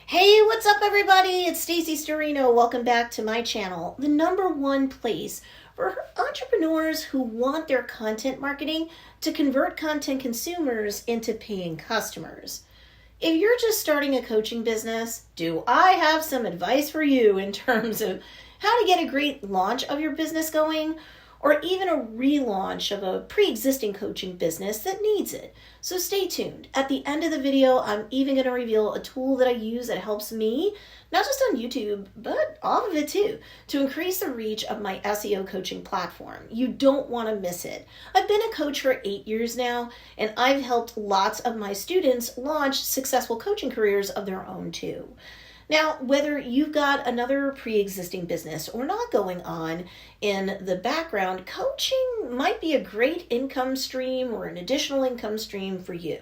Hey, what's up everybody? It's Stacy Storino. Welcome back to my channel, the number one place for entrepreneurs who want their content marketing to convert content consumers into paying customers. If you're just starting a coaching business, do I have some advice for you in terms of how to get a great launch of your business going, or even a relaunch of a pre-existing coaching business that needs it. So stay tuned. At the end of the video, I'm even going to reveal a tool that I use that helps me, not just on YouTube, but off of it too, to increase the reach of my SEO coaching platform. You don't want to miss it. I've been a coach for 8 years now, and I've helped lots of my students launch successful coaching careers of their own too. Now, whether you've got another pre-existing business or not going on in the background, coaching might be a great income stream or an additional income stream for you.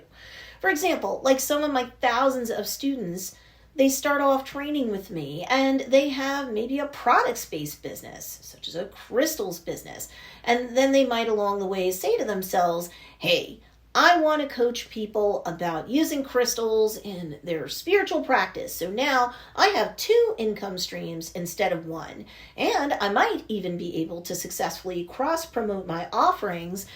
For example, like some of my thousands of students, they start off training with me and they have maybe a products-based business, such as a crystals business. And then they might along the way say to themselves, hey, I want to coach people about using crystals in their spiritual practice. So now I have 2 income streams instead of 1. And I might even be able to successfully cross-promote my offerings.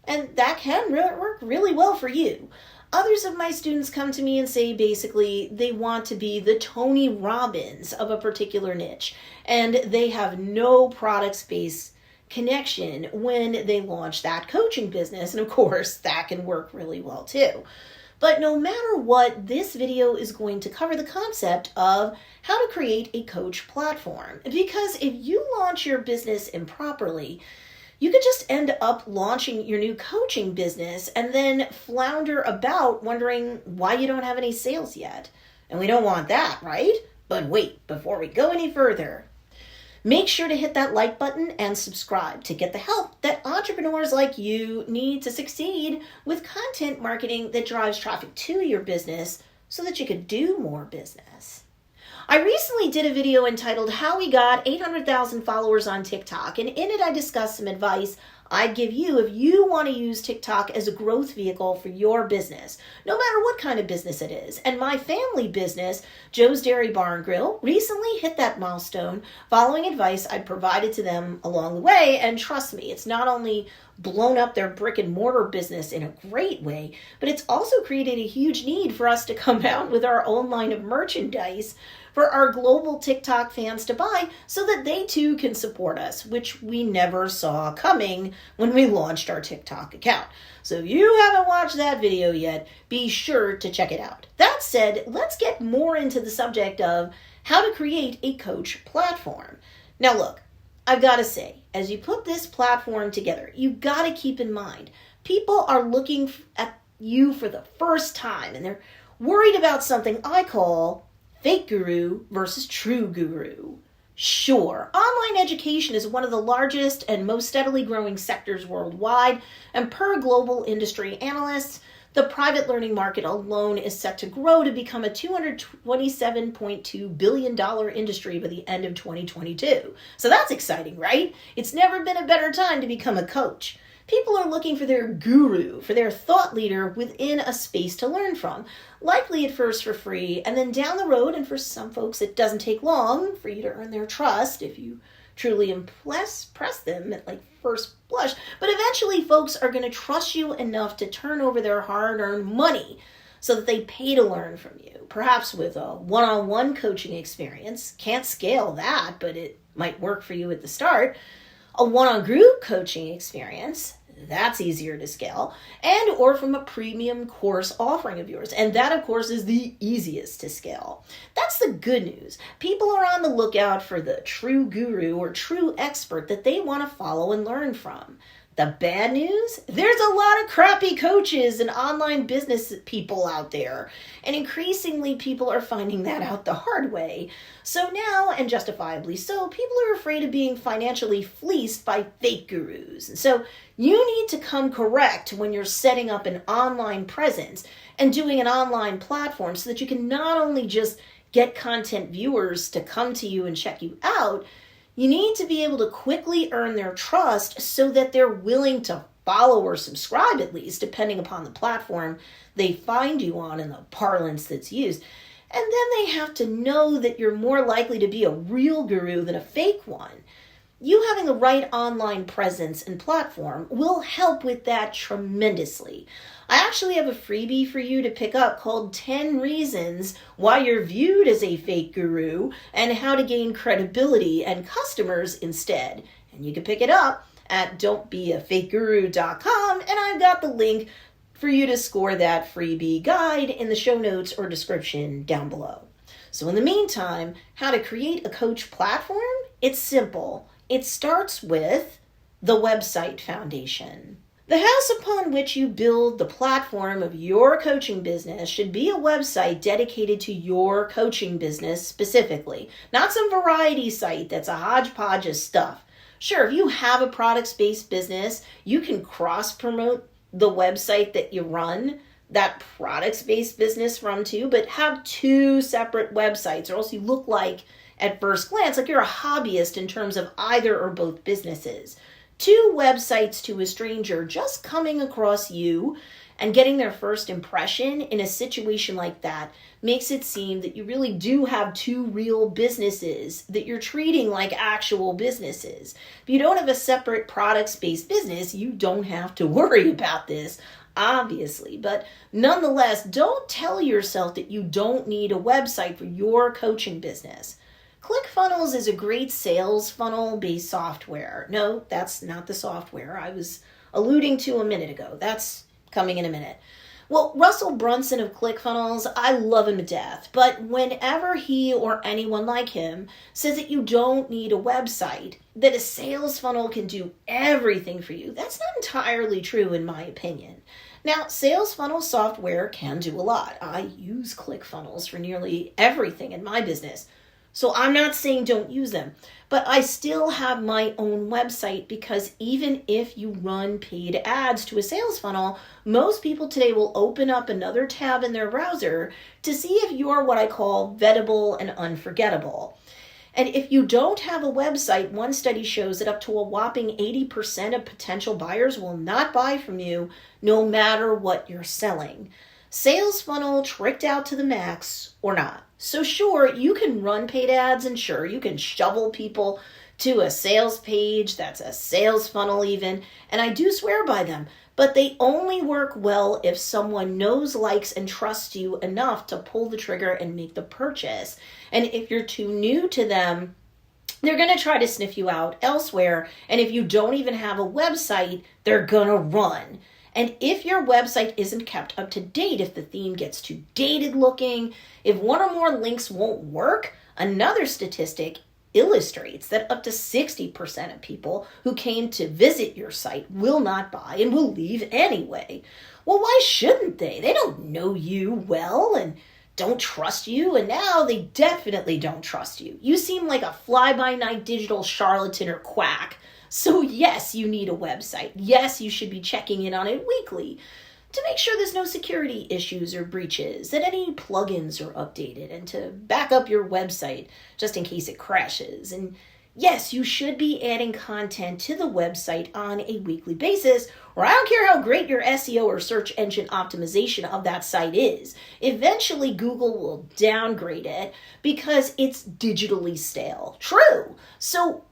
And that can work really well for you. Others of my students come to me and say basically they want to be the Tony Robbins of a particular niche. And they have no product-based connection when they launch that coaching business. And of course, that can work really well too. But no matter what, this video is going to cover the concept of how to create a coach platform. Because if you launch your business improperly, you could just end up launching your new coaching business and then flounder about wondering why you don't have any sales yet. And we don't want that, right? But wait, before we go any further, make sure to hit that like button and subscribe to get the help that entrepreneurs like you need to succeed with content marketing that drives traffic to your business so that you could do more business. I recently did a video entitled How We Got 800,000 Followers on TikTok, and in it I discussed some advice I'd give you if you want to use TikTok as a growth vehicle for your business, no matter what kind of business it is. And my family business, Joe's Dairy Bar and Grill, recently hit that milestone following advice I'd provided to them along the way. And trust me, it's not only blown up their brick and mortar business in a great way, but it's also created a huge need for us to come out with our own line of merchandise for our global TikTok fans to buy so that they too can support us, which we never saw coming when we launched our TikTok account. So if you haven't watched that video yet, be sure to check it out. That said, let's get more into the subject of how to create a coach platform. Now look, I've got to say, as you put this platform together, you've got to keep in mind, people are looking at you for the first time and they're worried about something I call fake guru versus true guru. Sure, online education is one of the largest and most steadily growing sectors worldwide, and per global industry analysts, the private learning market alone is set to grow to become a $227.2 billion industry by the end of 2022. So that's exciting, right? It's never been a better time to become a coach. People are looking for their guru, for their thought leader within a space to learn from, likely at first for free, and then down the road, and for some folks it doesn't take long for you to earn their trust if you truly impress them at like first blush, but eventually folks are going to trust you enough to turn over their hard-earned money so that they pay to learn from you, perhaps with a one-on-one coaching experience. Can't scale that, but it might work for you at the start. A one-on-group coaching experience, that's easier to scale, and or from a premium course offering of yours. And that, of course, is the easiest to scale. That's the good news. People are on the lookout for the true guru or true expert that they want to follow and learn from. The bad news? There's a lot of crappy coaches and online business people out there. And increasingly, people are finding that out the hard way. So now, and justifiably so, people are afraid of being financially fleeced by fake gurus. And so you need to come correct when you're setting up an online presence and doing an online platform so that you can not only just get content viewers to come to you and check you out, you need to be able to quickly earn their trust so that they're willing to follow or subscribe, at least, depending upon the platform they find you on and the parlance that's used. And then they have to know that you're more likely to be a real guru than a fake one. You having the right online presence and platform will help with that tremendously. I actually have a freebie for you to pick up called 10 Reasons Why You're Viewed as a Fake Guru and How to Gain Credibility and Customers Instead. And you can pick it up at don'tbeafakeguru.com, and I've got the link for you to score that freebie guide in the show notes or description down below. So in the meantime, how to create a coach platform? It's simple. It starts with the website foundation. The house upon which you build the platform of your coaching business should be a website dedicated to your coaching business specifically, not some variety site that's a hodgepodge of stuff. Sure, if you have a products-based business, you can cross-promote the website that you run that products-based business from too, but have two separate websites or else you look like at first glance like you're a hobbyist in terms of either or both businesses. Two websites to a stranger just coming across you and getting their first impression in a situation like that makes it seem that you really do have two real businesses that you're treating like actual businesses. If you don't have a separate products-based business, you don't have to worry about this, obviously. But nonetheless, don't tell yourself that you don't need a website for your coaching business. ClickFunnels is a great sales funnel-based software. No, that's not the software I was alluding to a minute ago. That's coming in a minute. Well, Russell Brunson of ClickFunnels, I love him to death, but whenever he or anyone like him says that you don't need a website, that a sales funnel can do everything for you, that's not entirely true in my opinion. Now, sales funnel software can do a lot. I use ClickFunnels for nearly everything in my business. So I'm not saying don't use them, but I still have my own website because even if you run paid ads to a sales funnel, most people today will open up another tab in their browser to see if you're what I call vettable and unforgettable. And if you don't have a website, one study shows that up to a whopping 80% of potential buyers will not buy from you no matter what you're selling. Sales funnel tricked out to the max or not. So sure, you can run paid ads and sure, you can shovel people to a sales page that's a sales funnel even, and I do swear by them, but they only work well if someone knows, likes, and trusts you enough to pull the trigger and make the purchase. And if you're too new to them, they're going to try to sniff you out elsewhere, and if you don't even have a website, they're going to run. And if your website isn't kept up to date, if the theme gets too dated looking, if one or more links won't work, another statistic illustrates that up to 60% of people who came to visit your site will not buy and will leave anyway. Well, why shouldn't they? They don't know you well and don't trust you, and now they definitely don't trust you. You seem like a fly-by-night digital charlatan or quack. So yes, you need a website. Yes, you should be checking in on it weekly to make sure there's no security issues or breaches, that any plugins are updated, and to back up your website just in case it crashes. And yes, you should be adding content to the website on a weekly basis, or I don't care how great your SEO or search engine optimization of that site is. Eventually, Google will downgrade it because it's digitally stale. True. So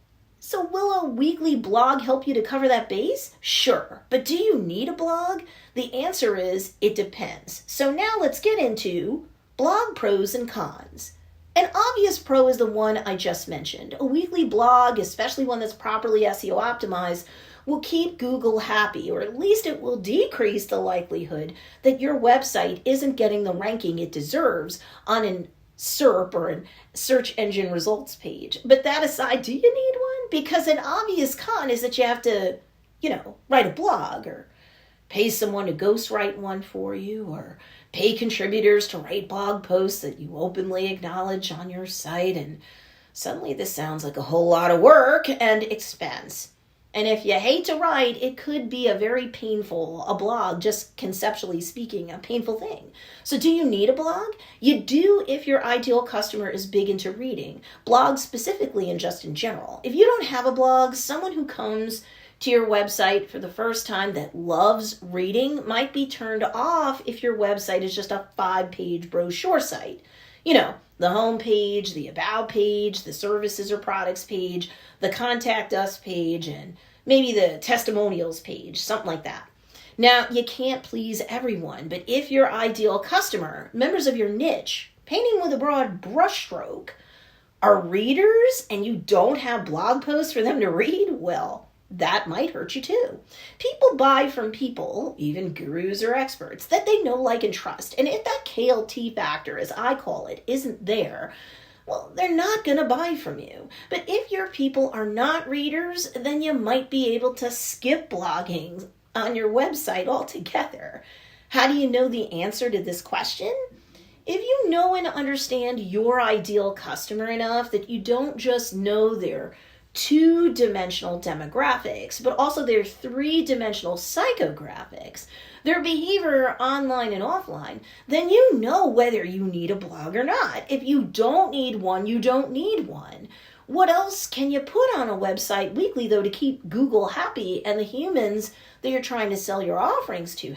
will a weekly blog help you to cover that base? Sure. But do you need a blog? The answer is it depends. So now let's get into blog pros and cons. An obvious pro is the one I just mentioned. A weekly blog, especially one that's properly SEO optimized, will keep Google happy, or at least it will decrease the likelihood that your website isn't getting the ranking it deserves on an SERP or a search engine results page. But that aside, do you need one? Because an obvious con is that you have to, write a blog or pay someone to ghostwrite one for you or pay contributors to write blog posts that you openly acknowledge on your site. And suddenly this sounds like a whole lot of work and expense. And if you hate to write, it could be a blog, just conceptually speaking, a painful thing. So do you need a blog? You do if your ideal customer is big into reading, blogs specifically and just in general. If you don't have a blog, someone who comes to your website for the first time that loves reading might be turned off if your website is just a 5-page brochure site. The home page, the about page, the services or products page, the contact us page, and maybe the testimonials page, something like that. Now, you can't please everyone, but if your ideal customer, members of your niche, painting with a broad brushstroke, are readers and you don't have blog posts for them to read, well, that might hurt you too. People buy from people, even gurus or experts, that they know, like, and trust. And if that KLT factor, as I call it, isn't there, well, they're not going to buy from you. But if your people are not readers, then you might be able to skip blogging on your website altogether. How do you know the answer to this question? If you know and understand your ideal customer enough that you don't just know their two-dimensional demographics, but also their three-dimensional psychographics, their behavior online and offline, then you know whether you need a blog or not. If you don't need one, you don't need one. What else can you put on a website weekly, though, to keep Google happy and the humans that you're trying to sell your offerings to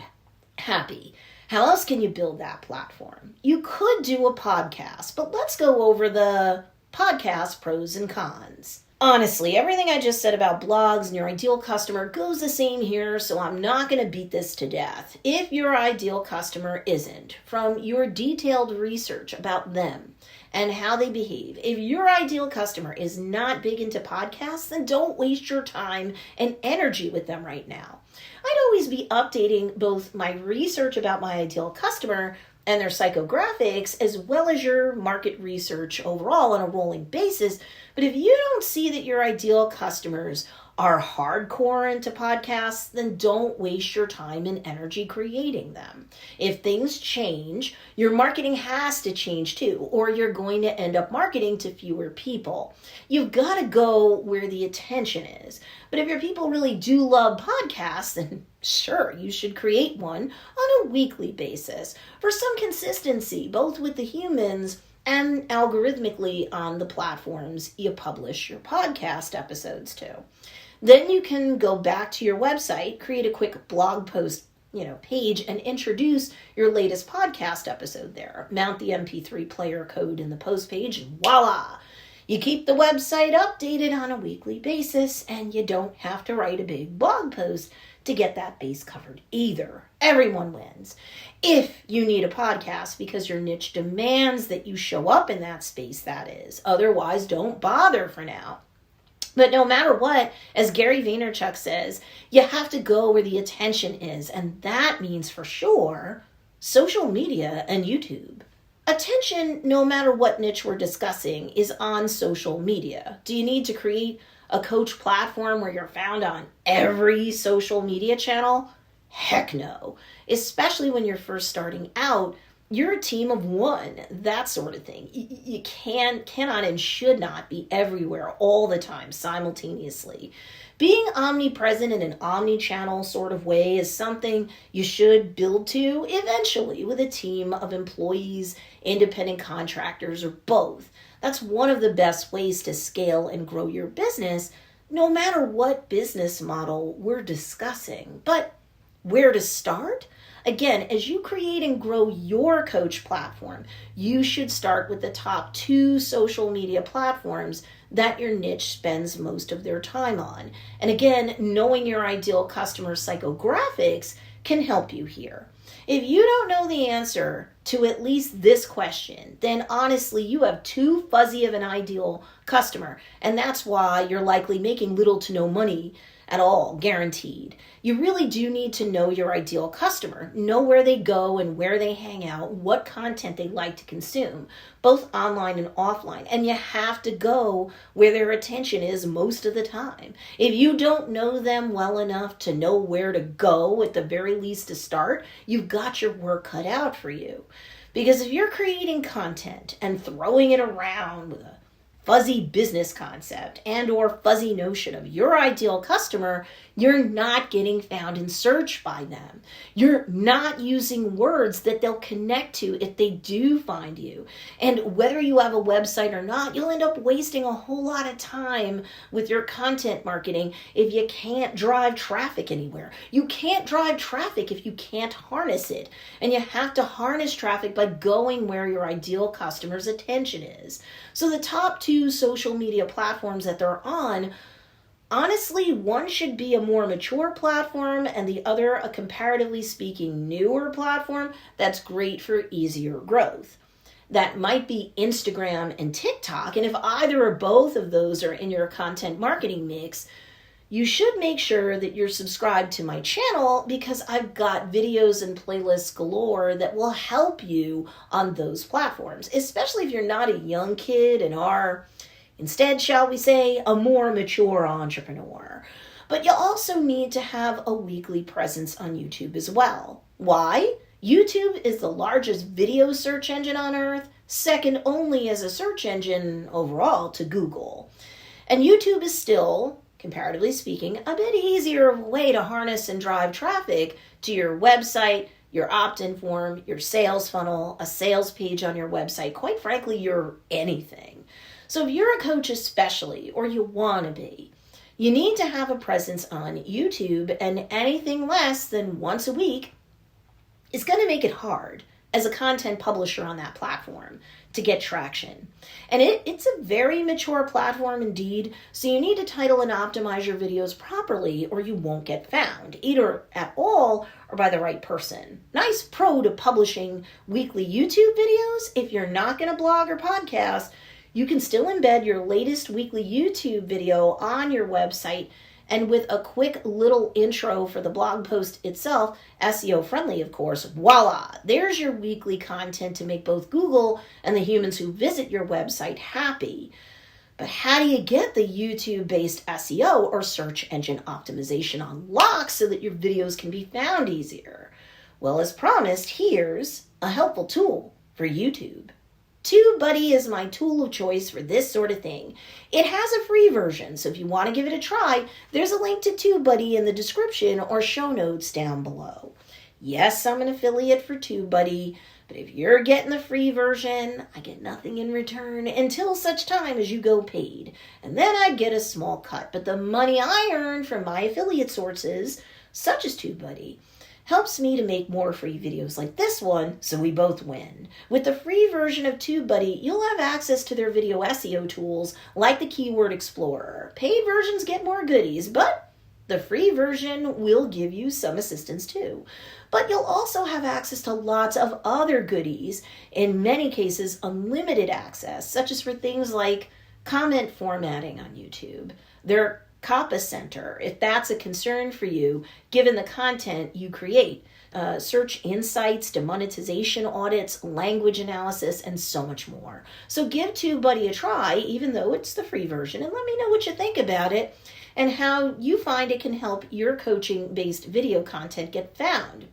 happy? How else can you build that platform? You could do a podcast, but let's go over the podcast pros and cons. Honestly, everything I just said about blogs and your ideal customer goes the same here, so I'm not going to beat this to death. If your ideal customer isn't, from your detailed research about them and how they behave, if your ideal customer is not big into podcasts, then don't waste your time and energy with them right now. I'd always be updating both my research about my ideal customer and their psychographics, as well as your market research overall on a rolling basis. But if you don't see that your ideal customers are hardcore into podcasts, then don't waste your time and energy creating them. If things change, your marketing has to change too, or you're going to end up marketing to fewer people. You've got to go where the attention is. But if your people really do love podcasts, then sure, you should create one on a weekly basis for some consistency, both with the humans and algorithmically on the platforms you publish your podcast episodes to. Then you can go back to your website, create a quick blog post, page, and introduce your latest podcast episode there. Mount the MP3 player code in the post page, and voila! You keep the website updated on a weekly basis, and you don't have to write a big blog post to get that base covered either. Everyone wins. If you need a podcast because your niche demands that you show up in that space, that is. Otherwise, don't bother for now. But no matter what, as Gary Vaynerchuk says, you have to go where the attention is, and that means for sure social media and YouTube. Attention, no matter what niche we're discussing, is on social media. Do you need to create a coach platform where you're found on every social media channel? Heck no. Especially when you're first starting out, you're a team of one, that sort of thing. You cannot and should not be everywhere all the time simultaneously. Being omnipresent in an omni-channel sort of way is something you should build to eventually with a team of employees, independent contractors, or both. That's one of the best ways to scale and grow your business, no matter what business model we're discussing. But where to start? Again, as you create and grow your coach platform, you should start with the top 2 social media platforms that your niche spends most of their time on. And again, knowing your ideal customer psychographics can help you here. If you don't know the answer to at least this question, then honestly, you have too fuzzy of an ideal customer, and that's why you're likely making little to no money at all, guaranteed. You really do need to know your ideal customer, know where they go and where they hang out, what content they like to consume, both online and offline. And you have to go where their attention is most of the time. If you don't know them well enough to know where to go, at the very least to start, you've got your work cut out for you. Because if you're creating content and throwing it around with a fuzzy business concept and or fuzzy notion of your ideal customer, you're not getting found in search by them. You're not using words that they'll connect to if they do find you. And whether you have a website or not, you'll end up wasting a whole lot of time with your content marketing if you can't drive traffic anywhere. You can't drive traffic if you can't harness it. And you have to harness traffic by going where your ideal customer's attention is. So the top two social media platforms that they're on, honestly, one should be a more mature platform and the other a comparatively speaking newer platform that's great for easier growth. That might be Instagram and TikTok, and if either or both of those are in your content marketing mix, you should make sure that you're subscribed to my channel because I've got videos and playlists galore that will help you on those platforms, especially if you're not a young kid and are, instead, shall we say, a more mature entrepreneur. But you also need to have a weekly presence on YouTube as well. Why? YouTube is the largest video search engine on earth, second only as a search engine overall to Google. And YouTube is still, comparatively speaking, a bit easier of a way to harness and drive traffic to your website, your opt-in form, your sales funnel, a sales page on your website, quite frankly, your anything. So if you're a coach especially, or you want to be, you need to have a presence on YouTube, and anything less than once a week is going to make it hard as a content publisher on that platform to get traction. And it's a very mature platform indeed, so you need to title and optimize your videos properly or you won't get found, either at all or by the right person. Nice pro to publishing weekly YouTube videos. If you're not going to blog or podcast, you can still embed your latest weekly YouTube video on your website, and with a quick little intro for the blog post itself, SEO friendly of course, voila, there's your weekly content to make both Google and the humans who visit your website happy. But how do you get the YouTube-based SEO or search engine optimization on lock so that your videos can be found easier? Well, as promised, here's a helpful tool for YouTube. TubeBuddy is my tool of choice for this sort of thing. It has a free version, so if you want to give it a try, there's a link to TubeBuddy in the description or show notes down below. Yes, I'm an affiliate for TubeBuddy, but if you're getting the free version, I get nothing in return until such time as you go paid. And then I get a small cut, but the money I earn from my affiliate sources, such as TubeBuddy, helps me to make more free videos like this one, so we both win. With the free version of TubeBuddy, you'll have access to their video SEO tools like the Keyword Explorer. Paid versions get more goodies, but the free version will give you some assistance too. But you'll also have access to lots of other goodies, in many cases unlimited access, such as for things like comment formatting on YouTube, their COPPA Center, if that's a concern for you, given the content you create, search insights, demonetization audits, language analysis, and so much more. So give TubeBuddy a try, even though it's the free version, and let me know what you think about it and how you find it can help your coaching-based video content get found,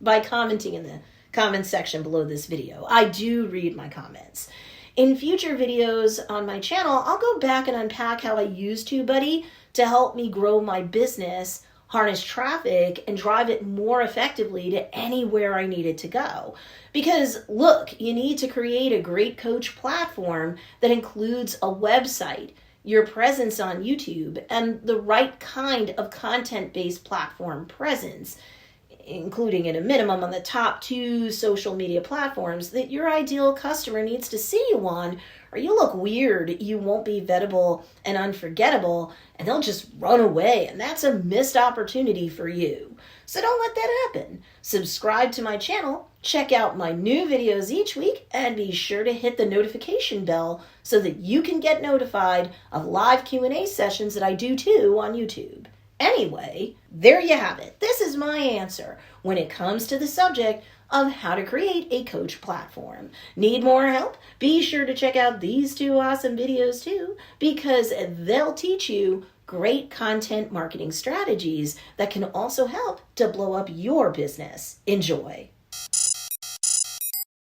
by commenting in the comments section below this video. I do read my comments. In future videos on my channel, I'll go back and unpack how I use TubeBuddy to help me grow my business, harness traffic, and drive it more effectively to anywhere I need it to go. Because look, you need to create a great coach platform that includes a website, your presence on YouTube, and the right kind of content-based platform presence, including at a minimum on the top two social media platforms that your ideal customer needs to see you on, or you look weird, you won't be vettable and unforgettable, and they'll just run away, and that's a missed opportunity for you. So don't let that happen. Subscribe to my channel, check out my new videos each week, and be sure to hit the notification bell so that you can get notified of live Q&A sessions that I do too on YouTube. Anyway, there you have it. This is my answer when it comes to the subject of how to create a coach platform. Need more help? Be sure to check out these two awesome videos too, because they'll teach you great content marketing strategies that can also help to blow up your business. Enjoy.